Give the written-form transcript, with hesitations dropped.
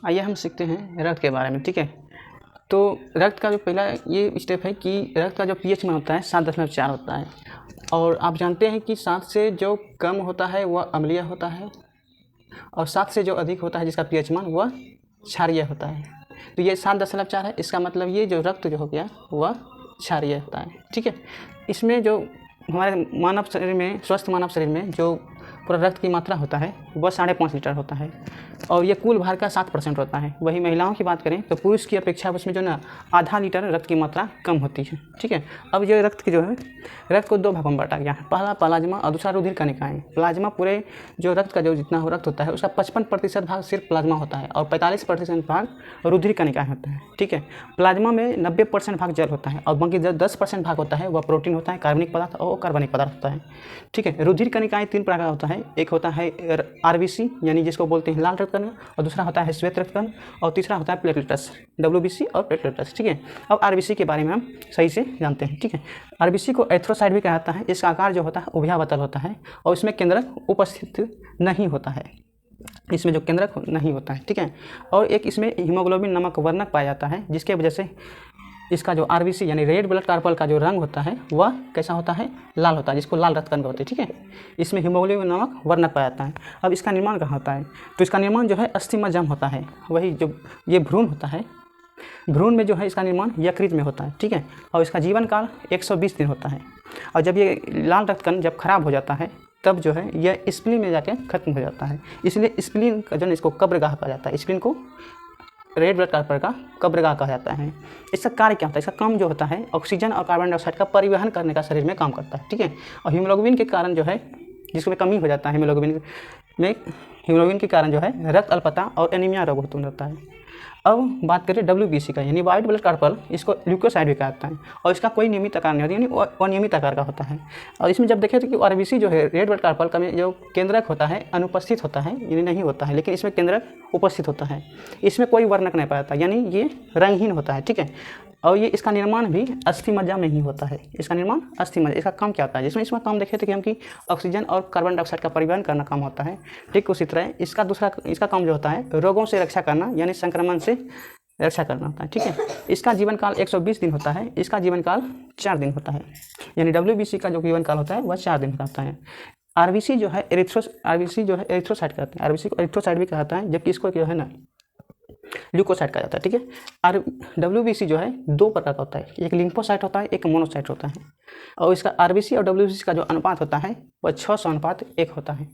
आइए हम सीखते हैं रक्त के बारे में। ठीक है, तो रक्त का जो पहला ये स्टेप है कि रक्त का जो पीएच मान होता है 7.4 होता है, और आप जानते हैं कि 7 से जो कम होता है वह अम्लीय होता है, और 7 से जो अधिक होता है जिसका पीएच मान वह क्षारीय होता है। तो ये 7.4 है, इसका मतलब ये जो रक्त जो हो गया वह क्षारीय होता है। ठीक है, इसमें जो हमारे मानव शरीर में, स्वस्थ मानव शरीर में जो पूरा रक्त की मात्रा होता है वह 5.5 लीटर होता है, और ये कुल भार का 7% होता है। वही महिलाओं की बात करें तो पुरुष की अपेक्षा उसमें जो ना आधा लीटर रक्त की मात्रा कम होती है। ठीक है, अब ये रक्त की जो है, रक्त को 2 भागों में बांटा गया है, पहला प्लाज्मा और दूसरा रुधिर कणिकाएं। प्लाज्मा पूरे जो रक्त का जो जितना रक्त होता है उसका 55% भाग सिर्फ प्लाज्मा होता है, और 45% भाग रुधिर कणिकाएं होता है। ठीक है, प्लाज्मा में 90% भाग जल होता है, और बाकी जो 10% भाग होता है वह प्रोटीन होता है, कार्बनिक पदार्थ और कार्बनिक पदार्थ होता है। ठीक है, रुधिर कणिकाएं 3 प्रकार का होता है, एक होता है आरबीसी यानी जिसको बोलते हैं लाल रक्त कण, और दूसरा होता है श्वेत रक्त कण, और तीसरा होता है प्लेटलेट्स, डब्ल्यूबीसी और प्लेटलेट्स। ठीक है, अब आरबीसी के बारे में हम सही से जानते हैं। ठीक है, आरबीसी को एथ्रोसाइट भी कहा जाता है। इसका आकार जो होता है उभयावतल होता है, और इसमें केंद्रक उपस्थित नहीं होता है, इसमें जो केंद्रक नहीं होता है। ठीक है, और एक इसमें हीमोग्लोबिन नामक वर्णक पाया जाता है, जिसके वजह से इसका जो आरबीसी यानी रेड ब्लड कार्पल का जो रंग होता है वह कैसा होता है, लाल होता है, जिसको लाल रक्त कण कहते हैं। ठीक है, इसमें हीमोग्लोबिन नामक वर्णक पाया जाता है। अब इसका निर्माण कहाँ होता है, तो इसका निर्माण जो है अस्थिमज्जा होता है, वही जो ये भ्रूण होता है, भ्रूण में जो है इसका निर्माण यकृत में होता है। ठीक है, और इसका जीवन काल 120 दिन होता है, और जब ये लाल रक्त कण जब खराब हो जाता है तब जो है यह स्प्लीन में जाके खत्म हो जाता है, इसलिए स्प्लीन का जो इसको कब्रगाह कहा जाता है, स्प्लीन को रेड ब्लड कार्पल का कब्रगाह कहा जाता है। इसका कार्य क्या होता है, इसका काम जो होता है ऑक्सीजन और कार्बन डाइऑक्साइड का परिवहन करने का शरीर में काम करता है। ठीक है, और हीमोग्लोबिन के कारण जो है, जिसमें कमी हो जाता है हीमोग्लोबिन के कारण जो है रक्त अल्पता और एनीमिया रोग उत्पन्न होता है। अब बात करें डब्ल्यूबीसी का यानी वाइट ब्लड कार्पल, इसको ल्यूकोसाइट भी कहा जाता है, और इसका कोई नियमित आकार नहीं होता, यानी अनियमित आकार का होता है। और इसमें जब देखें तो कि आरबीसी जो है रेड ब्लड कार्पल का जो केंद्रक होता है अनुपस्थित होता है, यानी नहीं होता है, लेकिन इसमें केंद्रक उपस्थित होता है। इसमें कोई वर्णक नहीं पाया जाता, यानी ये रंगहीन होता है। ठीक है, और ये इसका निर्माण भी अस्थिमज्जा में ही होता है, इसका निर्माण अस्थिमज्जा। इसका काम क्या होता है, जिसमें इसमें काम देखे थे कि हम कि ऑक्सीजन और कार्बन डाइऑक्साइड का परिवहन करना काम होता है। ठीक उसी तरह इसका काम जो होता है रोगों से रक्षा करना, यानी संक्रमण से रक्षा करना होता है। ठीक है, इसका जीवन काल 120 दिन होता है, इसका जीवन काल 4 दिन होता है, यानी डब्ल्यूबीसी का जो जीवन काल होता है वह 4 दिन होता है। आरबीसी जो है एरिथ्रोसाइट कहते हैं, आरबीसी को एरिथ्रोसाइट भी कहता है, जबकि इसको जो है ना ल्यूकोसाइट कहा जाता है। ठीक है, और डब्ल्यूबीसी जो है 2 प्रकार का होता है, एक लिम्फोसाइट होता है, एक मोनोसाइट होता है, और इसका आरबीसी और डब्ल्यूबीसी का जो अनुपात होता है वह 600:1 होता है।